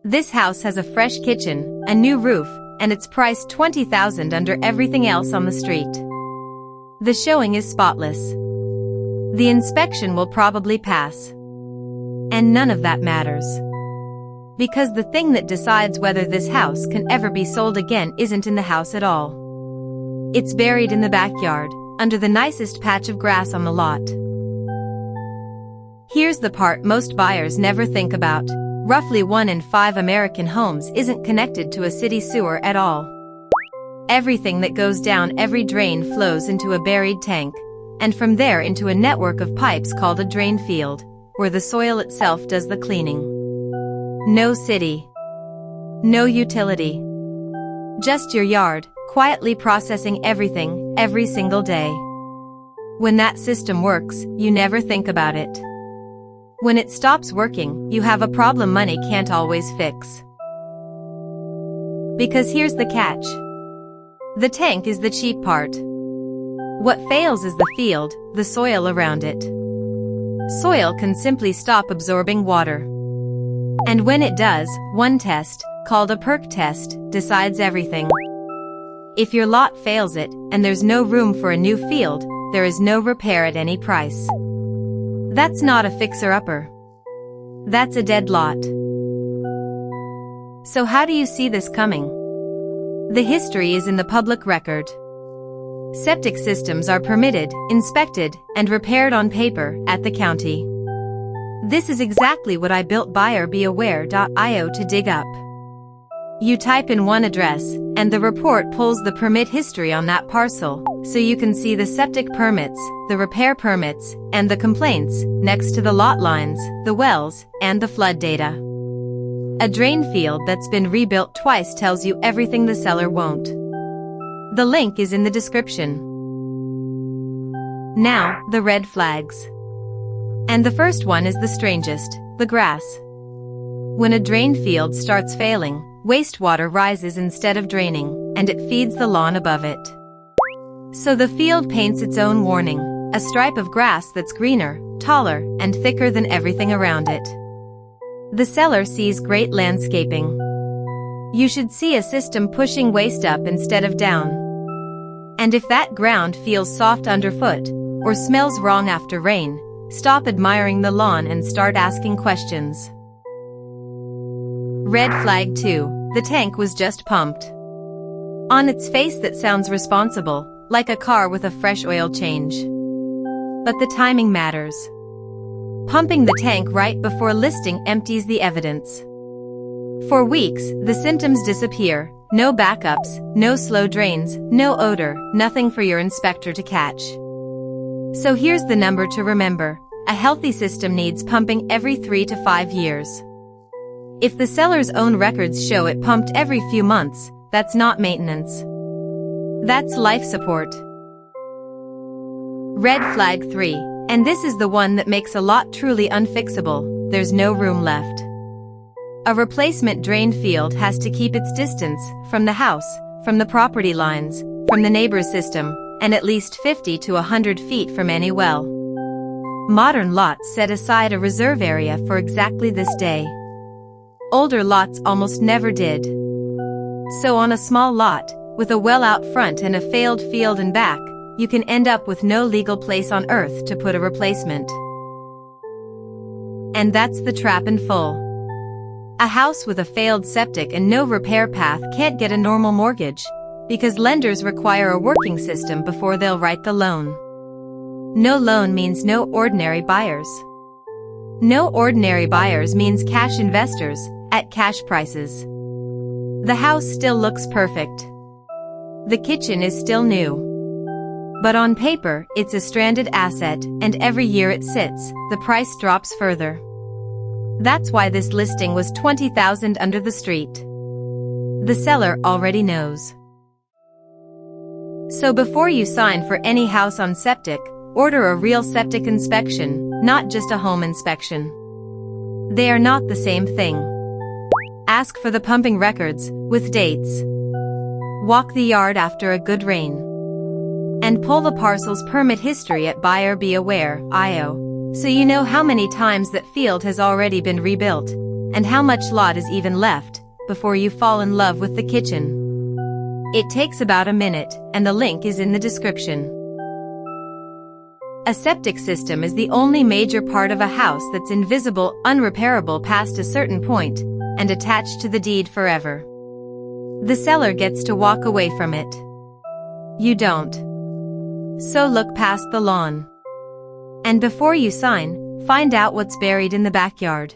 This house has a fresh kitchen, a new roof, and it's priced $20,000 under everything else on the street. The showing is spotless. The inspection will probably pass. And none of that matters. Because the thing that decides whether this house can ever be sold again isn't in the house at all. It's buried in the backyard, under the nicest patch of grass on the lot. Here's the part most buyers never think about. Roughly 1 in 5 American homes isn't connected to a city sewer at all. Everything that goes down every drain flows into a buried tank, and from there into a network of pipes called a drain field, where the soil itself does the cleaning. No city. No utility. Just your yard, quietly processing everything, every single day. When that system works, you never think about it. When it stops working, you have a problem money can't always fix. Because here's the catch. The tank is the cheap part. What fails is the field, the soil around it. Soil can simply stop absorbing water. And when it does, one test, called a perc test, decides everything. If your lot fails it, and there's no room for a new field, there is no repair at any price. That's not a fixer-upper. That's a dead lot. So how do you see this coming? The history is in the public record. Septic systems are permitted, inspected, and repaired on paper at the county. This is exactly what I built buyerbeaware.io to dig up. You type in one address, and the report pulls the permit history on that parcel, so you can see the septic permits, the repair permits, and the complaints, next to the lot lines, the wells, and the flood data. A drain field that's been rebuilt twice tells you everything the seller won't. The link is in the description. Now, the red flags. And the first one is the strangest, the grass. When a drain field starts failing, wastewater rises instead of draining, and it feeds the lawn above it. So the field paints its own warning, a stripe of grass that's greener, taller, and thicker than everything around it. The seller sees great landscaping. You should see a system pushing waste up instead of down. And if that ground feels soft underfoot, or smells wrong after rain, stop admiring the lawn and start asking questions. Red flag 2, the tank was just pumped. On its face that sounds responsible, like a car with a fresh oil change. But the timing matters. Pumping the tank right before listing empties the evidence. For weeks, the symptoms disappear, no backups, no slow drains, no odor, nothing for your inspector to catch. So here's the number to remember. A healthy system needs pumping every 3 to 5 years. If the seller's own records show it pumped every few months, that's not maintenance. That's life support. Red flag 3, and this is the one that makes a lot truly unfixable. There's no room left. A replacement drain field has to keep its distance from the house, from the property lines, from the neighbor's system, and at least 50 to 100 feet from any well. Modern lots set aside a reserve area for exactly this day. Older lots almost never did. So on a small lot, with a well out front and a failed field in back, you can end up with no legal place on earth to put a replacement. And that's the trap in full. A house with a failed septic and no repair path can't get a normal mortgage, because lenders require a working system before they'll write the loan. No loan means no ordinary buyers. No ordinary buyers means cash investors, at cash prices. The house still looks perfect. The kitchen is still new. But on paper, it's a stranded asset, and every year it sits, the price drops further. That's why this listing was $20,000 under the street. The seller already knows. So before you sign for any house on septic, order a real septic inspection, not just a home inspection. They are not the same thing. Ask for the pumping records, with dates. Walk the yard after a good rain. And pull the parcel's permit history at buyerbeaware.io, so you know how many times that field has already been rebuilt, and how much lot is even left, before you fall in love with the kitchen. It takes about a minute, and the link is in the description. A septic system is the only major part of a house that's invisible, unrepairable past a certain point, and attached to the deed forever. The seller gets to walk away from it. You don't. So look past the lawn. And before you sign, find out what's buried in the backyard.